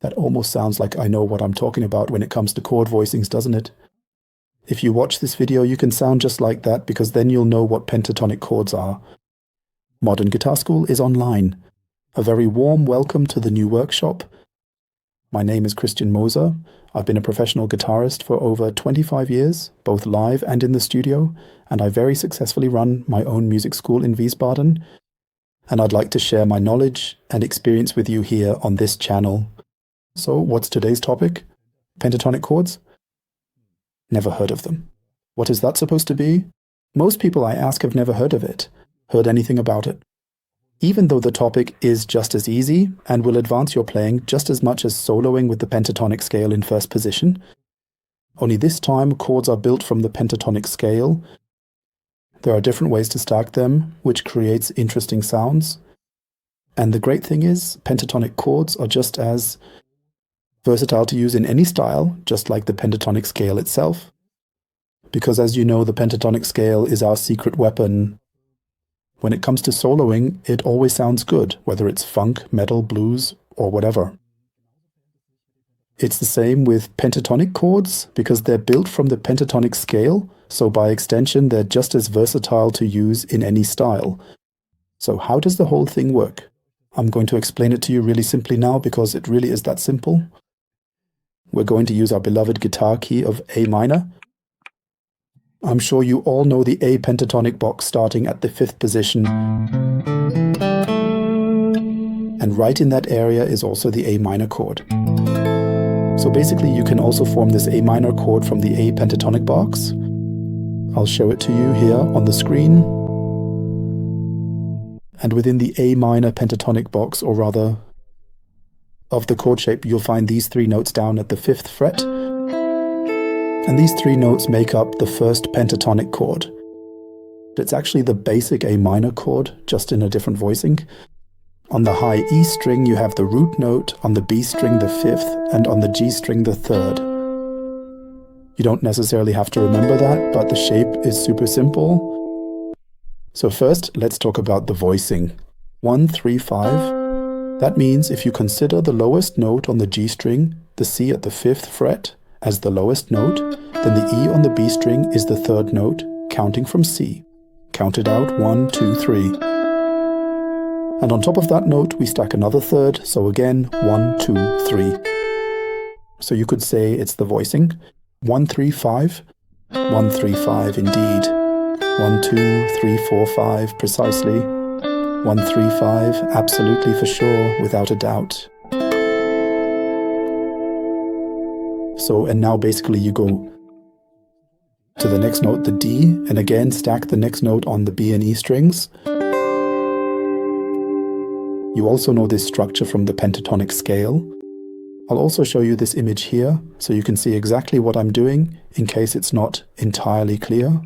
That almost sounds like I know what I'm talking about when it comes to chord voicings, doesn't it? If you watch this video, you can sound just like that because then you'll know what pentatonic chords are. Modern Guitar School is online. A very warm welcome to the new workshop. My name is Christian Moser. I've been a professional guitarist for over 25 years, both live and in the studio, and I very successfully run my own music school in Wiesbaden. And I'd like to share my knowledge and experience with you here on this channel. So, what's today's topic? Pentatonic chords? Never heard of them. What is that supposed to be? Most people I ask have never heard of it, heard anything about it. Even though the topic is just as easy and will advance your playing just as much as soloing with the pentatonic scale in first position, only this time chords are built from the pentatonic scale. There are different ways to stack them, which creates interesting sounds. And the great thing is, pentatonic chords are just as versatile to use in any style, just like the pentatonic scale itself. Because as you know, the pentatonic scale is our secret weapon. When it comes to soloing, it always sounds good, whether it's funk, metal, blues, or whatever. It's the same with pentatonic chords, because they're built from the pentatonic scale, so by extension, they're just as versatile to use in any style. So how does the whole thing work? I'm going to explain it to you really simply now, because it really is that simple. We're going to use our beloved guitar key of A minor. I'm sure you all know the A pentatonic box starting at the 5th position. And right in that area is also the A minor chord. So basically you can also form this A minor chord from the A pentatonic box. I'll show it to you here on the screen. And within the A minor pentatonic box, or rather of the chord shape, you'll find these 3 notes down at the 5th fret. And these 3 notes make up the first pentatonic chord. It's actually the basic A minor chord, just in a different voicing. On the high E string, you have the root note, on the B string the 5th, and on the G string the 3rd. You don't necessarily have to remember that, but the shape is super simple. So first, let's talk about the voicing. 1, 3, 5. That means if you consider the lowest note on the G string, the C at the 5th fret, as the lowest note, then the E on the B string is the 3rd note, counting from C. Count it out, 1, 2, 3. And on top of that note, we stack another 3rd, so again, 1, 2, 3. So you could say it's the voicing. 1, 3, 5. 1, 3, 5 indeed. 1, 2, 3, 4, 5 precisely. 1, 3, 5 absolutely for sure, without a doubt. So, and now basically you go to the next note, the D, and again stack the next note on the B and E strings. You also know this structure from the pentatonic scale. I'll also show you this image here, so you can see exactly what I'm doing, in case it's not entirely clear.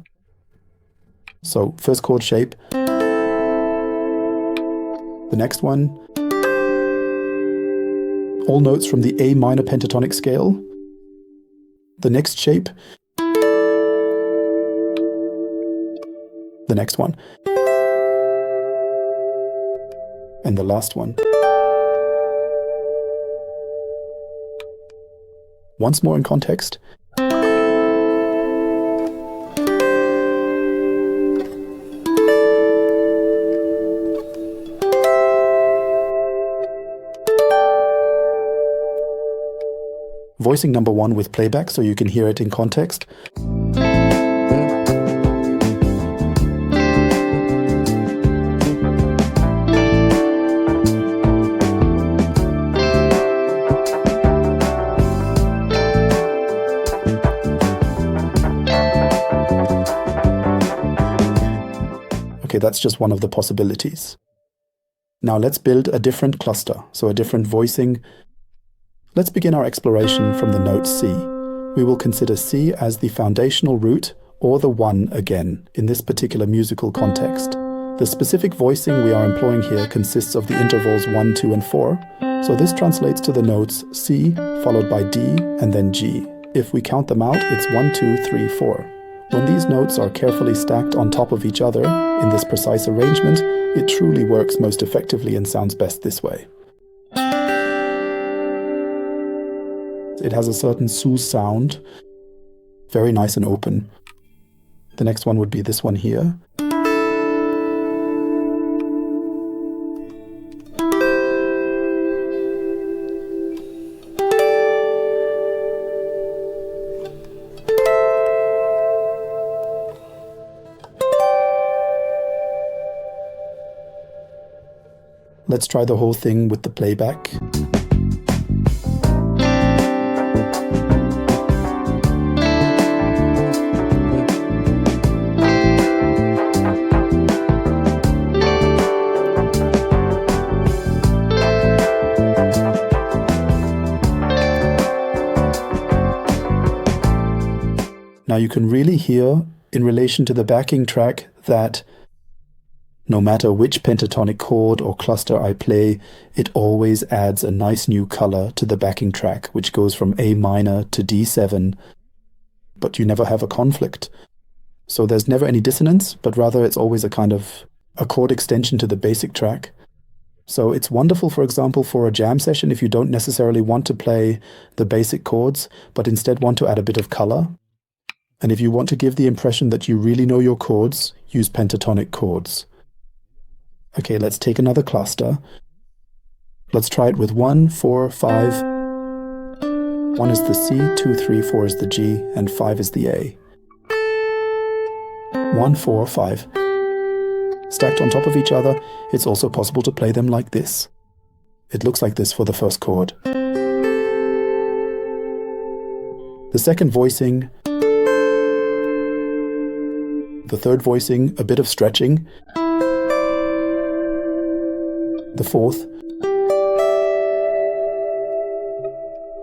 So, first chord shape. The next one. All notes from the A minor pentatonic scale. The next shape. The next one. And the last one. Once more in context. Voicing number 1 with playback so you can hear it in context. Okay, that's just one of the possibilities. Now let's build a different cluster, so a different voicing. Let's begin our exploration from the note C. We will consider C as the foundational root, or the 1 again, in this particular musical context. The specific voicing we are employing here consists of the intervals 1, 2, and 4, so this translates to the notes C, followed by D, and then G. If we count them out, it's 1, 2, 3, 4. When these notes are carefully stacked on top of each other, in this precise arrangement, it truly works most effectively and sounds best this way. It has a certain sus sound, very nice and open. The next one would be this one here. Let's try the whole thing with the playback. Now you can really hear, in relation to the backing track, that no matter which pentatonic chord or cluster I play, it always adds a nice new color to the backing track, which goes from A minor to D7, but you never have a conflict. So there's never any dissonance, but rather it's always a kind of a chord extension to the basic track. So it's wonderful, for example, for a jam session if you don't necessarily want to play the basic chords, but instead want to add a bit of color. And if you want to give the impression that you really know your chords, use pentatonic chords. Okay, let's take another cluster. Let's try it with 1, 4, 5. 1 is the C, 2, 3, 4 is the G, and 5 is the A. 1, 4, 5. Stacked on top of each other, it's also possible to play them like this. It looks like this for the first chord. The second voicing, the third voicing, a bit of stretching. The fourth,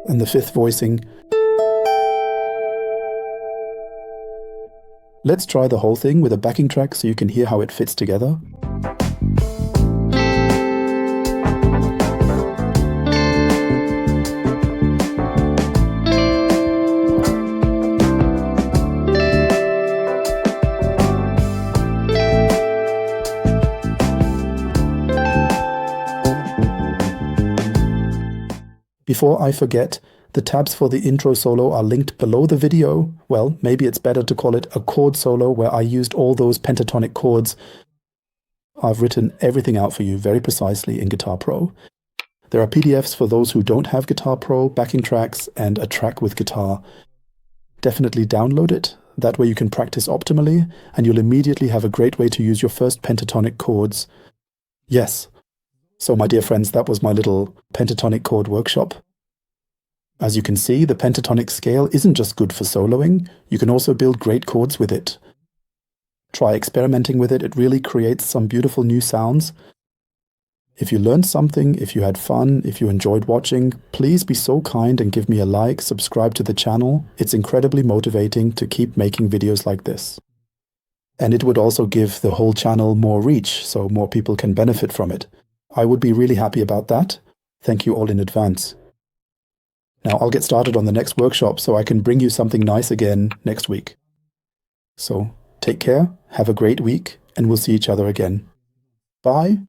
and the fifth voicing. Let's try the whole thing with a backing track so you can hear how it fits together. Before I forget, the tabs for the intro solo are linked below the video. Well, maybe it's better to call it a chord solo where I used all those pentatonic chords. I've written everything out for you very precisely in Guitar Pro. There are PDFs for those who don't have Guitar Pro, backing tracks, and a track with guitar. Definitely download it. That way you can practice optimally, and you'll immediately have a great way to use your first pentatonic chords. Yes. So my dear friends, that was my little pentatonic chord workshop. As you can see, the pentatonic scale isn't just good for soloing, you can also build great chords with it. Try experimenting with it, it really creates some beautiful new sounds. If you learned something, if you had fun, if you enjoyed watching, please be so kind and give me a like, subscribe to the channel. It's incredibly motivating to keep making videos like this. And it would also give the whole channel more reach, so more people can benefit from it. I would be really happy about that. Thank you all in advance. Now I'll get started on the next workshop so I can bring you something nice again next week. So take care, have a great week, and we'll see each other again. Bye.